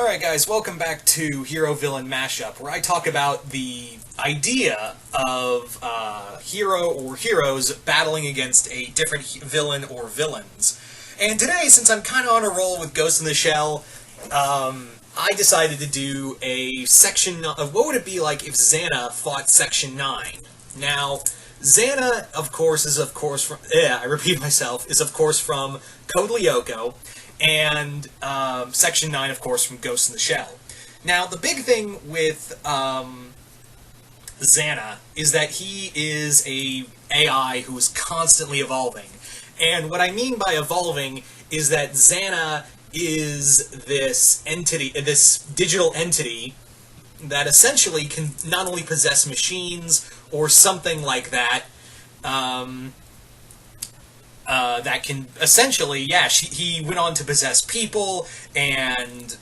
Alright guys, welcome back to Hero-Villain Mashup, where I talk about the idea of hero or heroes battling against a different villain or villains. And today, since I'm kind of on a roll with Ghost in the Shell, I decided to do a section of what would it be like if XANA fought Section 9. Now, XANA, of course, is from, I repeat myself, is of course from Code Lyoko, and Section 9, of course, from Ghost in the Shell. Now, the big thing with XANA is that he is a AI who is constantly evolving. And what I mean by evolving is that XANA is this entity, this digital entity that essentially can not only possess machines or something like that, that can essentially, he went on to possess people and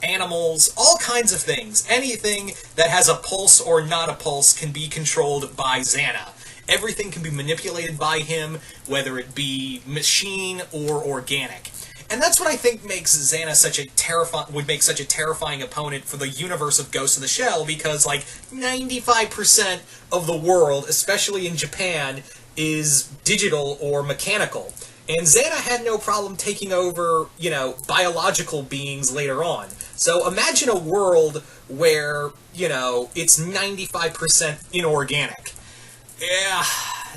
animals, all kinds of things. Anything that has a pulse or not a pulse can be controlled by XANA. Everything can be manipulated by him, whether it be machine or organic. And that's what I think makes XANA would make such a terrifying opponent for the universe of Ghost in the Shell, because like 95% of the world, especially in Japan, is digital or mechanical. And XANA had no problem taking over, biological beings later on. So imagine a world where, it's 95% inorganic. Yeah,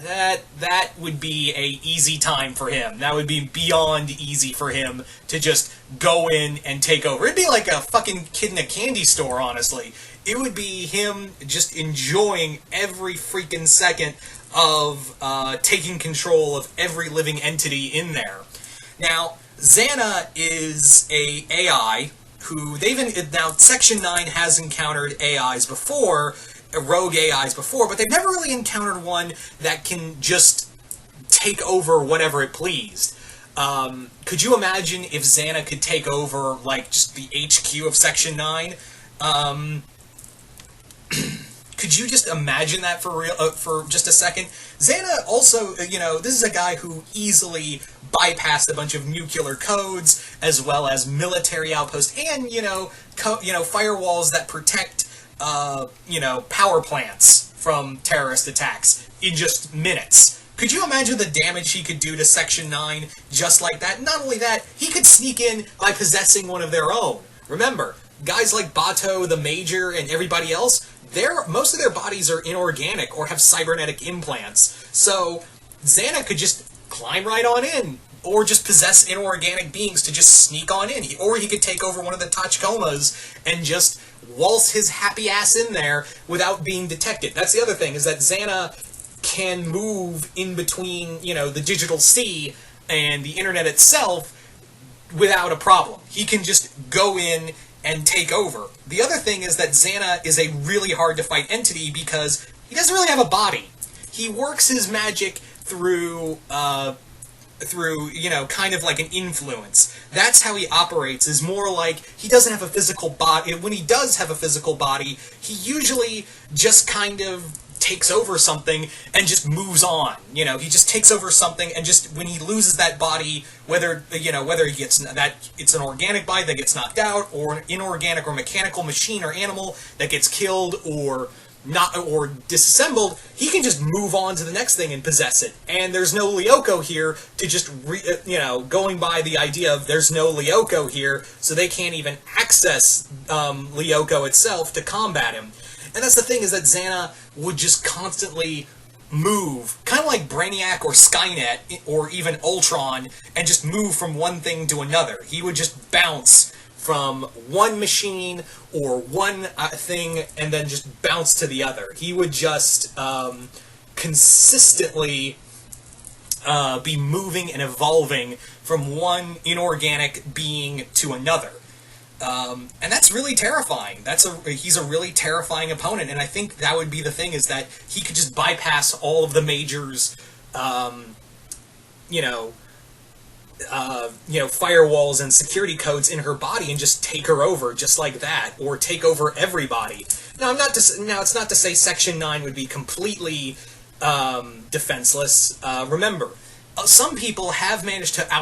that would be a easy time for him. That would be beyond easy for him to just go in and take over. It'd be like a fucking kid in a candy store, honestly. It would be him just enjoying every freaking second of taking control of every living entity in there. Now, XANA is a AI who now Section 9 has encountered AIs before, rogue AIs before, but they've never really encountered one that can just take over whatever it pleased. Could you imagine if XANA could take over, like, just the HQ of Section 9? Could you just imagine that for real, for just a second? XANA also, this is a guy who easily bypassed a bunch of nuclear codes, as well as military outposts, and, firewalls that protect, power plants from terrorist attacks in just minutes. Could you imagine the damage he could do to Section 9 just like that? Not only that, he could sneak in by possessing one of their own. Remember, guys like Bato, the Major, and everybody else, most of their bodies are inorganic or have cybernetic implants. So XANA could just climb right on in, or just possess inorganic beings to just sneak on in. Or he could take over one of the Tachikomas and just waltz his happy ass in there without being detected. That's the other thing, is that XANA can move in between, the digital sea and the internet itself without a problem. He can just go in and take over. The other thing is that XANA is a really hard to fight entity because he doesn't really have a body. He works his magic through kind of like an influence. That's how he operates, is more like he doesn't have a physical body. When he does have a physical body, he usually just kind of takes over something and just moves on. He just takes over something, and just when he loses that body, whether he gets that, it's an organic body that gets knocked out, or an inorganic or mechanical machine or animal that gets killed or not, or disassembled, he can just move on to the next thing and possess it. And there's no Lyoko here to just going by the idea of there's no Lyoko here, so they can't even access Lyoko itself to combat him. And that's the thing, is that XANA would just constantly move, kind of like Brainiac or Skynet or even Ultron, and just move from one thing to another. He would just bounce from one machine or one thing and then just bounce to the other. He would just consistently be moving and evolving from one inorganic being to another. And that's really terrifying. He's a really terrifying opponent, and I think that would be the thing, is that he could just bypass all of the Major's, firewalls and security codes in her body and just take her over just like that, or take over everybody. Now, it's not to say Section 9 would be completely defenseless. Remember, some people have managed to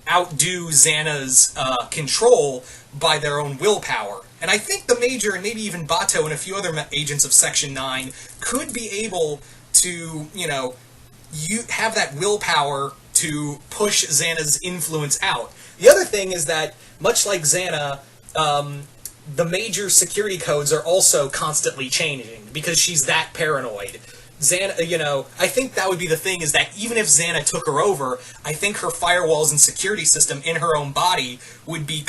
outdo XANA's control by their own willpower. And I think the Major, and maybe even Bato and a few other agents of Section 9, could be able to, you have that willpower to push XANA's influence out. The other thing is that, much like XANA, the Major security codes are also constantly changing, because she's that paranoid. XANA, I think that would be the thing, is that even if XANA took her over, I think her firewalls and security system in her own body would be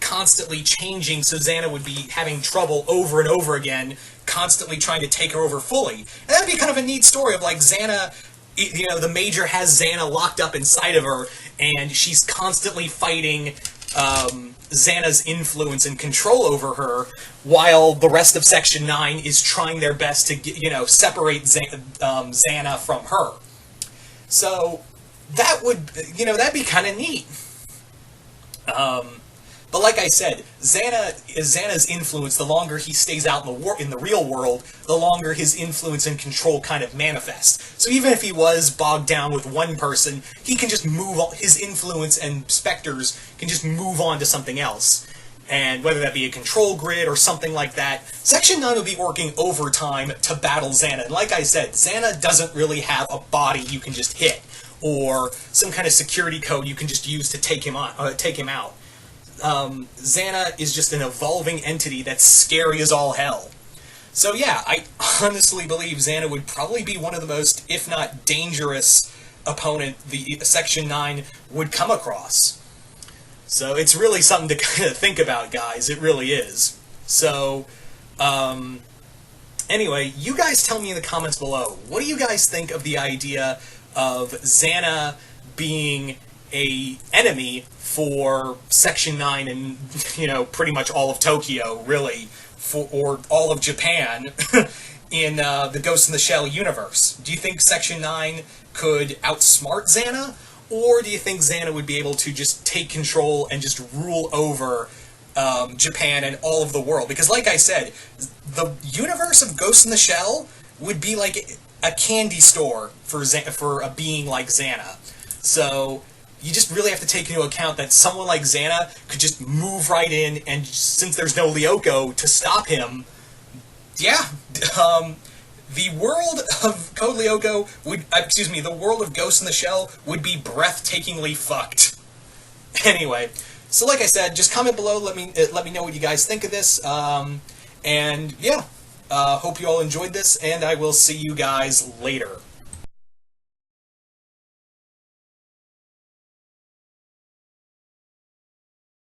constantly changing, so XANA would be having trouble over and over again, constantly trying to take her over fully. And that'd be kind of a neat story of, like, XANA, the Major has XANA locked up inside of her, and she's constantly fighting XANA's influence and control over her, while the rest of Section 9 is trying their best to, separate XANA from her. So, that would, that'd be kind of neat. But like I said, XANA's influence, the longer he stays out in the real world, the longer his influence and control kind of manifests. So even if he was bogged down with one person, he can just move on, his influence and specters can just move on to something else. And whether that be a control grid or something like that, Section 9 will be working overtime to battle XANA. And like I said, XANA doesn't really have a body you can just hit, or some kind of security code you can just use to take him out. XANA is just an evolving entity that's scary as all hell. So yeah, I honestly believe XANA would probably be one of the most, if not dangerous, opponent the Section 9 would come across. So it's really something to kind of think about, guys. It really is. So, anyway, you guys tell me in the comments below, what do you guys think of the idea of XANA being a enemy for Section 9 and, pretty much all of Tokyo, really, or all of Japan in the Ghost in the Shell universe? Do you think Section 9 could outsmart XANA, or do you think XANA would be able to just take control and just rule over Japan and all of the world? Because like I said, the universe of Ghost in the Shell would be like a candy store for a being like XANA. So you just really have to take into account that someone like XANA could just move right in, and since there's no Lyoko to stop him, yeah, the world of Code Lyoko would, the world of Ghost in the Shell would be breathtakingly fucked. Anyway, so like I said, just comment below, let me know what you guys think of this, and yeah, hope you all enjoyed this, and I will see you guys later.